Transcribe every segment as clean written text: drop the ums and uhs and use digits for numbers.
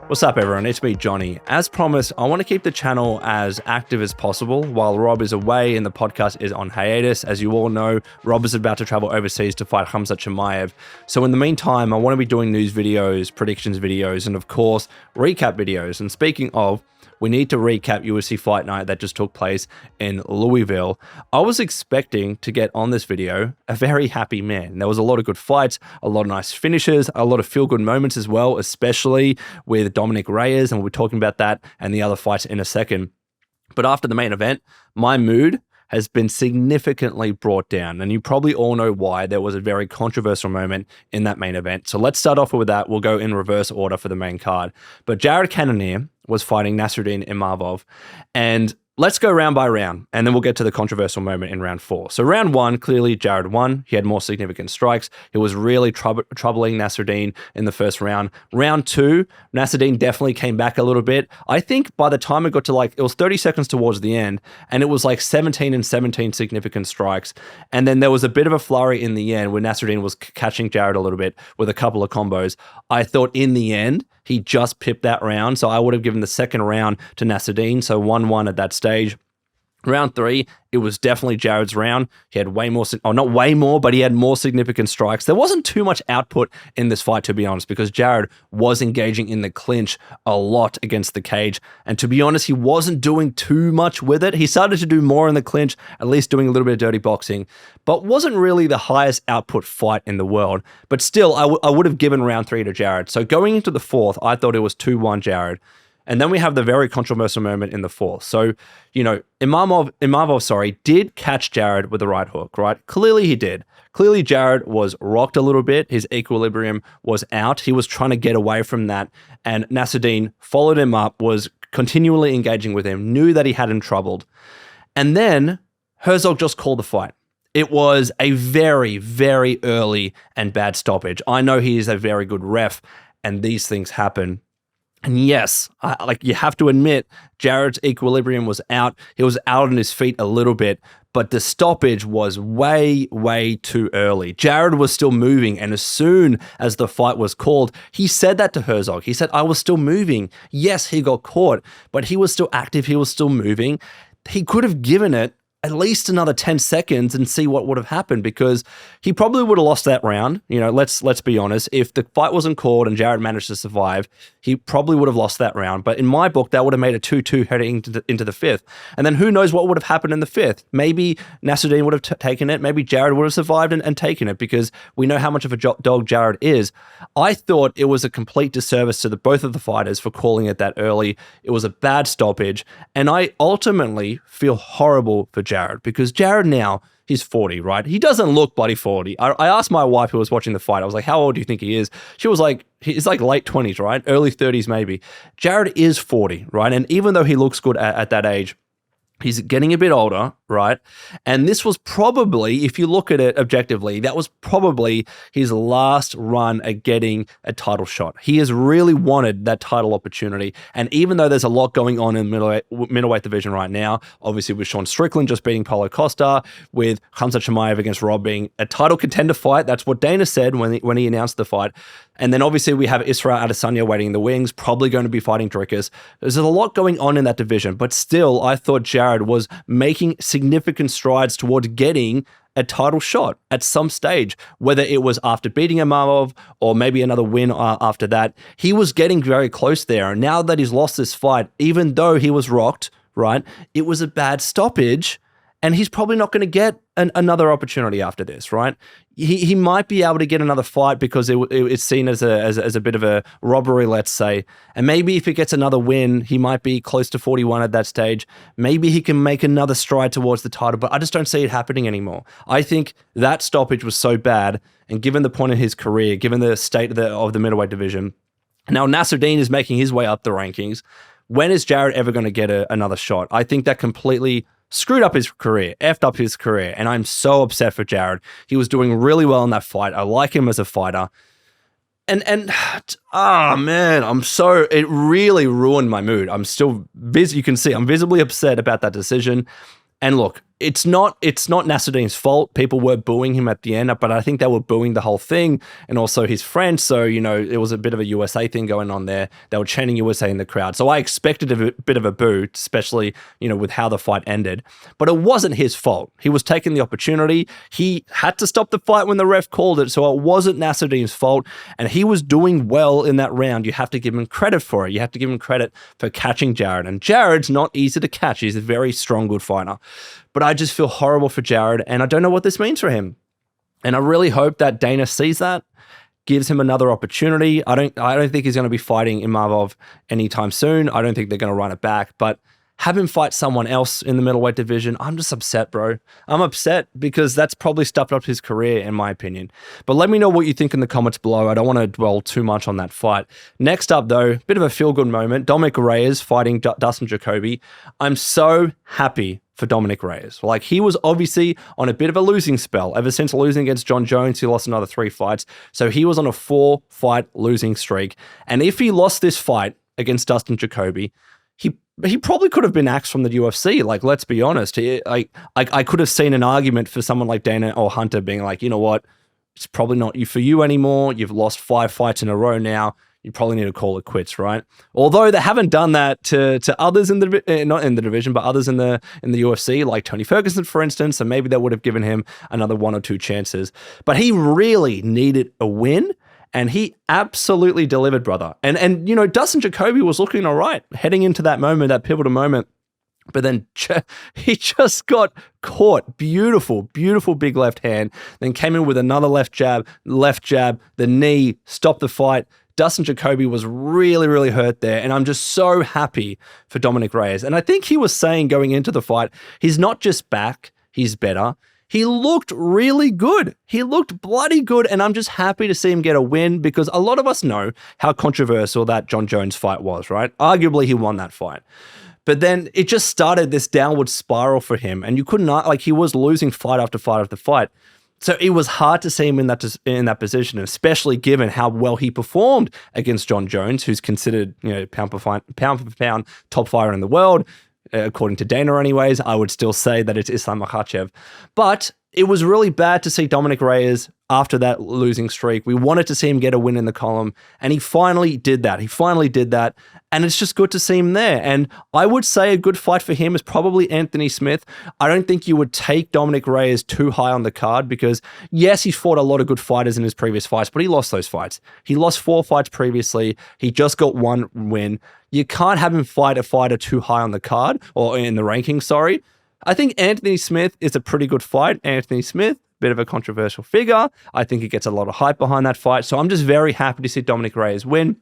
What's up everyone, it's me Johnny. As promised, I want to keep the channel as active as possible while Rob is away and the podcast is on hiatus. As you all know, Rob is about to travel overseas to fight Khamzat Chimaev. So in the meantime, I want to be doing news videos, predictions videos, and of course, recap videos. And speaking of, we need to recap UFC Fight Night that just took place in Louisville. I was expecting to get on this video a very happy man. There was a lot of good fights, a lot of nice finishes, a lot of feel-good moments as well, especially with Dominick Reyes, and we'll be talking about that and the other fights in a second. But after the main event, my mood has been significantly brought down, and you probably all know why. There was a very controversial moment in that main event. So let's start off with that. We'll go in reverse order for the main card. But Jared Cannonier was fighting Nassourdine Imavov, and let's go round by round, and then we'll get to the controversial moment in round 4. So round 1, clearly Jared won. He had more significant strikes. It was really troubling Nassourdine in the first round. Round 2, Nassourdine definitely came back a little bit. I think by the time it got to it was 30 seconds towards the end, and it was 17 and 17 significant strikes. And then there was a bit of a flurry in the end where Nassourdine was catching Jared a little bit with a couple of combos. I thought in the end, he just pipped that round, so I would have given the second round to Nassourdine, so 1-1 at that stage. Round 3, it was definitely Jared's round. He had way more, not way more, but he had more significant strikes. There wasn't too much output in this fight, to be honest, because Jared was engaging in the clinch a lot against the cage. And to be honest, he wasn't doing too much with it. He started to do more in the clinch, at least doing a little bit of dirty boxing, but wasn't really the highest output fight in the world. But still, I would have given round 3 to Jared. So going into the 4th, I thought it was 2-1 Jared. And then we have the very controversial moment in the 4th. So, Imavov, did catch Jared with the right hook, right? Clearly he did. Clearly Jared was rocked a little bit. His equilibrium was out. He was trying to get away from that. And Nassourdine followed him up, was continually engaging with him, knew that he had him troubled. And then Herzog just called the fight. It was a very, very early and bad stoppage. I know he is a very good ref, and these things happen. And yes, you have to admit, Jared's equilibrium was out. He was out on his feet a little bit, but the stoppage was way, way too early. Jared was still moving, and as soon as the fight was called, he said that to Herzog. He said, I was still moving. Yes, he got caught, but he was still active. He was still moving. He could have given it at least another 10 seconds and see what would have happened, because he probably would have lost that round. Let's be honest. If the fight wasn't called and Jared managed to survive, he probably would have lost that round. But in my book, that would have made a 2-2 heading into the 5th. And then who knows what would have happened in the 5th? Maybe Nassourdine would have taken it. Maybe Jared would have survived and taken it, because we know how much of a dog Jared is. I thought it was a complete disservice to both of the fighters for calling it that early. It was a bad stoppage. And I ultimately feel horrible for Jared, because Jared now, he's 40, right? He doesn't look bloody 40. I asked my wife who was watching the fight, I was like, how old do you think he is? She was like, he's like late 20s, right? Early 30s maybe. Jared is 40, right? And even though he looks good at that age, he's getting a bit older, right? And this was probably, if you look at it objectively, that was probably his last run at getting a title shot. He has really wanted that title opportunity. And even though there's a lot going on in middleweight division right now, obviously with Sean Strickland just beating Paulo Costa, with Khamzat Chimaev against Rob being a title contender fight, that's what Dana said when he announced the fight. And then obviously we have Israel Adesanya waiting in the wings, probably going to be fighting Turcios. There's a lot going on in that division, but still, I thought Jared was making significant strides towards getting a title shot at some stage, whether it was after beating Imavov or maybe another win after that. He was getting very close there. And now that he's lost this fight, even though he was rocked, right, it was a bad stoppage, and he's probably not going to get another opportunity after this, right? He might be able to get another fight because it's seen as a bit of a robbery, let's say. And maybe if he gets another win, he might be close to 41 at that stage. Maybe he can make another stride towards the title, but I just don't see it happening anymore. I think that stoppage was so bad, and given the point in his career, given the state of the middleweight division, now Nassourdine is making his way up the rankings. When is Jared ever going to get another shot? I think that completely screwed up his career, effed up his career, and I'm so upset for Jared. He was doing really well in that fight. I like him as a fighter. And man, it really ruined my mood. I'm still busy. You can see I'm visibly upset about that decision. And look, it's not Nassourdine's fault. People were booing him at the end, but I think they were booing the whole thing and also his friends. So, it was a bit of a USA thing going on there. They were chanting USA in the crowd. So I expected a bit of a boo, especially, with how the fight ended. But it wasn't his fault. He was taking the opportunity. He had to stop the fight when the ref called it. So it wasn't Nassourdine's fault. And he was doing well in that round. You have to give him credit for it. You have to give him credit for catching Jared. And Jared's not easy to catch. He's a very strong, good fighter. But I just feel horrible for Jared, and I don't know what this means for him. And I really hope that Dana sees that, gives him another opportunity. I don't think he's going to be fighting Imavov anytime soon. I don't think they're going to run it back, but have him fight someone else in the middleweight division. I'm just upset, bro. I'm upset because that's probably stuffed up his career, in my opinion. But let me know what you think in the comments below. I don't want to dwell too much on that fight. Next up, though, bit of a feel-good moment. Dominick Reyes fighting Dustin Jacoby. I'm so happy for Dominick Reyes. Like, he was obviously on a bit of a losing spell. Ever since losing against Jon Jones, he lost another 3 fights. So he was on a 4-fight losing streak. And if he lost this fight against Dustin Jacoby, he probably could have been axed from the UFC. Like, let's be honest. I could have seen an argument for someone like Dana or Hunter being like, you know what? It's probably not for you anymore. You've lost 5 fights in a row now. You probably need to call it quits, right? Although they haven't done that to others in the not in the division, but others in the UFC, like Tony Ferguson, for instance. So maybe they would have given him another 1 or 2 chances. But he really needed a win. And he absolutely delivered, brother. And Dustin Jacoby was looking all right heading into that moment, that pivotal moment. But then he just got caught. Beautiful, beautiful big left hand. Then came in with another left jab, the knee, stopped the fight. Dustin Jacoby was really, really hurt there. And I'm just so happy for Dominick Reyes. And I think he was saying going into the fight, he's not just back, he's better. He looked really good. He looked bloody good, and I'm just happy to see him get a win because a lot of us know how controversial that Jon Jones fight was, right? Arguably, he won that fight. But then it just started this downward spiral for him, and you couldn't, he was losing fight after fight after fight. So it was hard to see him in that position, especially given how well he performed against Jon Jones, who's considered, pound for pound top fighter in the world. According to Dana anyways, I would still say that it's Islam Makhachev. But it was really bad to see Dominick Reyes after that losing streak. We wanted to see him get a win in the column, and he finally did that. And it's just good to see him there. And I would say a good fight for him is probably Anthony Smith. I don't think you would take Dominick Reyes too high on the card because, yes, he's fought a lot of good fighters in his previous fights, but he lost those fights. He lost 4 fights previously. He just got 1 win. You can't have him fight a fighter too high on the card or in the ranking, sorry. I think Anthony Smith is a pretty good fight. Anthony Smith, bit of a controversial figure. I think he gets a lot of hype behind that fight. So I'm just very happy to see Dominick Reyes win.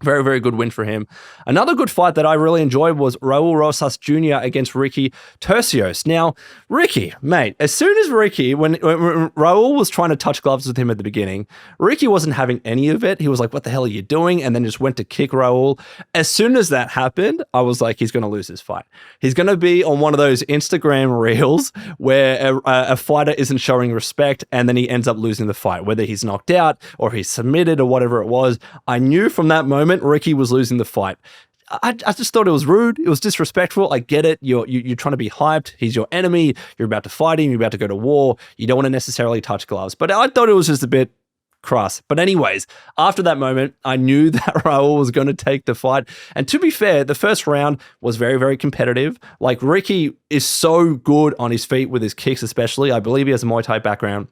Very, very good win for him. Another good fight that I really enjoyed was Raúl Rosas Jr. against Ricky Turcios. Now, Ricky, mate, as soon as Ricky, when Raúl was trying to touch gloves with him at the beginning, Ricky wasn't having any of it. He was like, what the hell are you doing? And then just went to kick Raúl. As soon as that happened, I was like, he's going to lose this fight. He's going to be on one of those Instagram reels where a fighter isn't showing respect and then he ends up losing the fight, whether he's knocked out or he's submitted or whatever it was. I knew from that moment Ricky was losing the fight. I just thought it was rude. It was disrespectful. I get it. You're trying to be hyped. He's your enemy. You're about to fight him. You're about to go to war. You don't want to necessarily touch gloves. But I thought it was just a bit crass. But anyways, after that moment, I knew that Raúl was going to take the fight. And to be fair, the first round was very, very competitive. Like, Ricky is so good on his feet with his kicks, especially. I believe he has a Muay Thai background.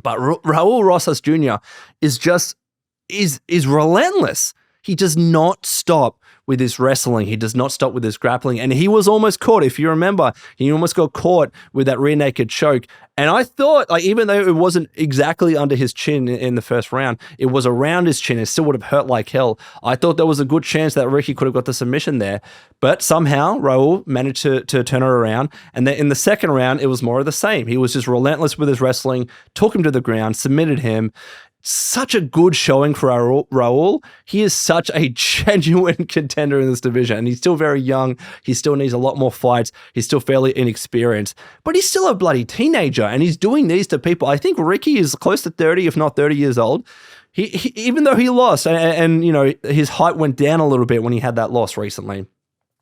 But Raúl Rosas Jr. is relentless. He does not stop with his wrestling. He does not stop with his grappling. And he was almost caught. If you remember, he almost got caught with that rear naked choke. And I thought, even though it wasn't exactly under his chin in the first round, it was around his chin. It still would have hurt like hell. I thought there was a good chance that Ricky could have got the submission there. But somehow, Raúl managed to turn it around. And then in the second round, it was more of the same. He was just relentless with his wrestling, took him to the ground, submitted him. Such a good showing for Raúl. He is such a genuine contender in this division, and he's still very young. He still needs a lot more fights. He's still fairly inexperienced, but he's still a bloody teenager, and he's doing these to people. I think Ricky is close to 30, if not 30 years old. He even though he lost, and his height went down a little bit when he had that loss recently.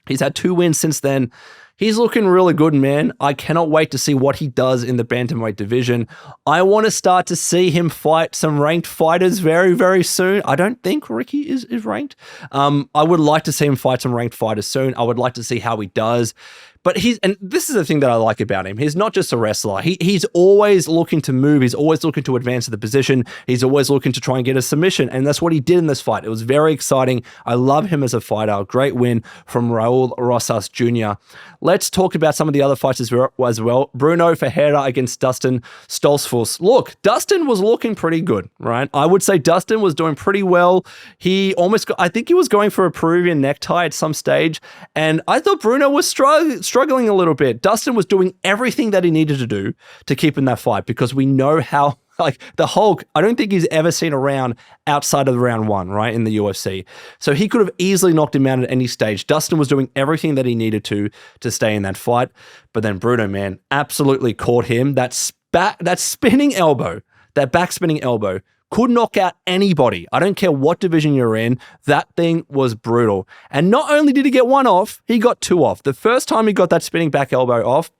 He's had 2 wins since then. He's looking really good, man. I cannot wait to see what he does in the bantamweight division. I want to start to see him fight some ranked fighters very, very soon. I don't think Ricky is ranked. I would like to see him fight some ranked fighters soon. I would like to see how he does. But and this is the thing that I like about him. He's not just a wrestler. He's always looking to move. He's always looking to advance the position. He's always looking to try and get a submission. And that's what he did in this fight. It was very exciting. I love him as a fighter. Great win from Raúl Rosas Jr. Let's talk about some of the other fights as well. Brunno Ferreira against Dustin Stoltzfus. Look, Dustin was looking pretty good, right? I would say Dustin was doing pretty well. He almost I think he was going for a Peruvian necktie at some stage. And I thought Brunno was struggling a little bit. Dustin was doing everything that he needed to do to keep in that fight because we know how, like, the Hulk, I don't think he's ever seen a round outside of round one, right, in the UFC. So he could have easily knocked him out at any stage. Dustin was doing everything that he needed to stay in that fight. But then Brunno, man, absolutely caught him. That spinning elbow, that back spinning elbow, could knock out anybody. I don't care what division you're in. That thing was brutal. And not only did he get one off, he got two off. The first time he got that spinning back elbow off,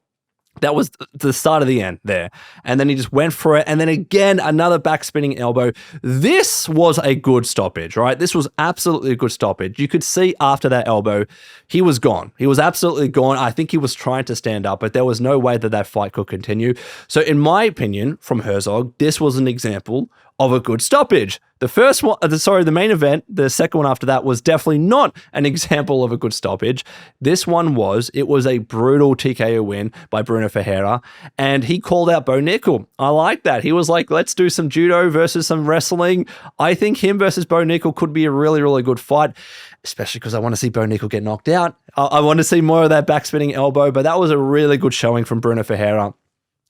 that was the start of the end there. And then he just went for it. And then again, another back spinning elbow. This was a good stoppage, right? This was absolutely a good stoppage. You could see after that elbow, he was gone. He was absolutely gone. I think he was trying to stand up, but there was no way that that fight could continue. So in my opinion, from Herzog, this was an example of a good stoppage. The first one, the main event, the second one after that was definitely not an example of a good stoppage. This one was. It was a brutal TKO win by Brunno Ferreira, and he called out Bo Nickel. I like that. He was like, let's do some judo versus some wrestling. I think him versus Bo Nickel could be a really, really good fight, especially because I want to see Bo Nickel get knocked out. I want to see more of that back spinning elbow, but that was a really good showing from Brunno Ferreira.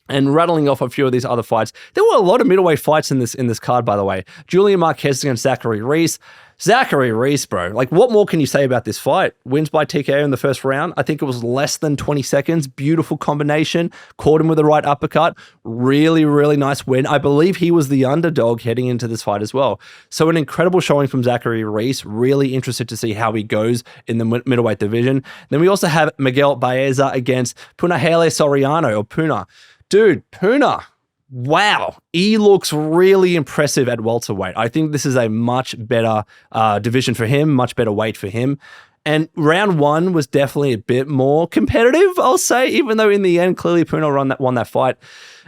And rattling off a few of these other fights, there were a lot of middleweight fights in this card, by the way. Julian Marquez against Zachary Reese. Zachary Reese, bro. Like, what more can you say about this fight? Wins by TKO in the first round. I think it was less than 20 seconds. Beautiful combination. Caught him with the right uppercut. Really, really nice win. I believe he was the underdog heading into this fight as well. So an incredible showing from Zachary Reese. Really interested to see how he goes in the middleweight division. Then we also have Miguel Baeza against Punahele Soriano, or Puna. Dude, Puna, wow, he looks really impressive at welterweight. I think this is a much better division for him, much better weight for him. And round one was definitely a bit more competitive, I'll say, even though in the end, clearly Puna won that fight,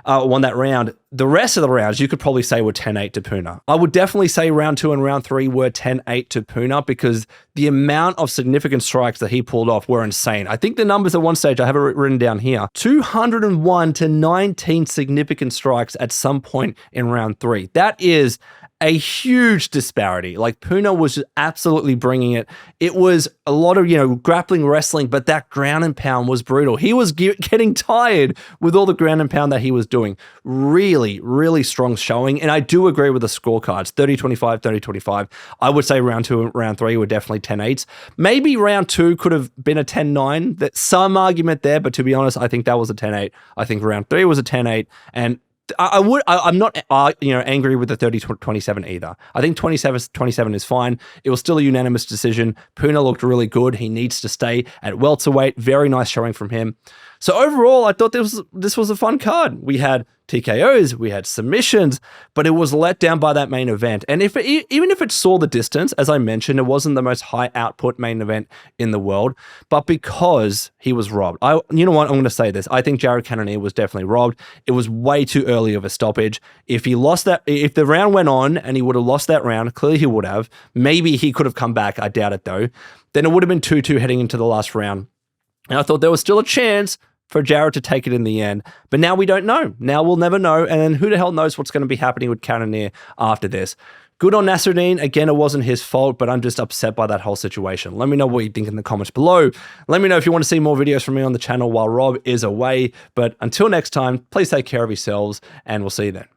won that round. The rest of the rounds, you could probably say were 10-8 to Puna. I would definitely say round two and round three were 10-8 to Puna because the amount of significant strikes that he pulled off were insane. I think the numbers at one stage, I have it written down here, 201 to 19 significant strikes at some point in round three. That is a huge disparity. Like, Puna was just absolutely bringing it. It was a lot of, grappling, wrestling, but that ground and pound was brutal. He was getting tired with all the ground and pound that he was doing. Really, really strong showing. And I do agree with the scorecards, 30-25, 30-25. I would say round two and round three were definitely 10-8s. Maybe round two could have been a 10-9. That's some argument there, but to be honest, I think that was a 10-8. I think round three was a 10-8. And I'm not angry with the 30-27 either. I think 27 is fine. It was still a unanimous decision. Puna looked really good. He needs to stay at welterweight. Very nice showing from him. So overall, I thought this was a fun card. We had TKOs, we had submissions, but it was let down by that main event. And even if it saw the distance, as I mentioned, it wasn't the most high output main event in the world, but because he was robbed. You know what? I'm going to say this. I think Jared Cannonier was definitely robbed. It was way too early of a stoppage. If the round went on and he would have lost that round, clearly he would have. Maybe he could have come back. I doubt it though. Then it would have been 2-2 heading into the last round. And I thought there was still a chance for Jared to take it in the end. But now we don't know. Now we'll never know. And then who the hell knows what's going to be happening with Cannonier after this. Good on Nassourdine. Again, it wasn't his fault, but I'm just upset by that whole situation. Let me know what you think in the comments below. Let me know if you want to see more videos from me on the channel while Rob is away. But until next time, please take care of yourselves, and we'll see you then.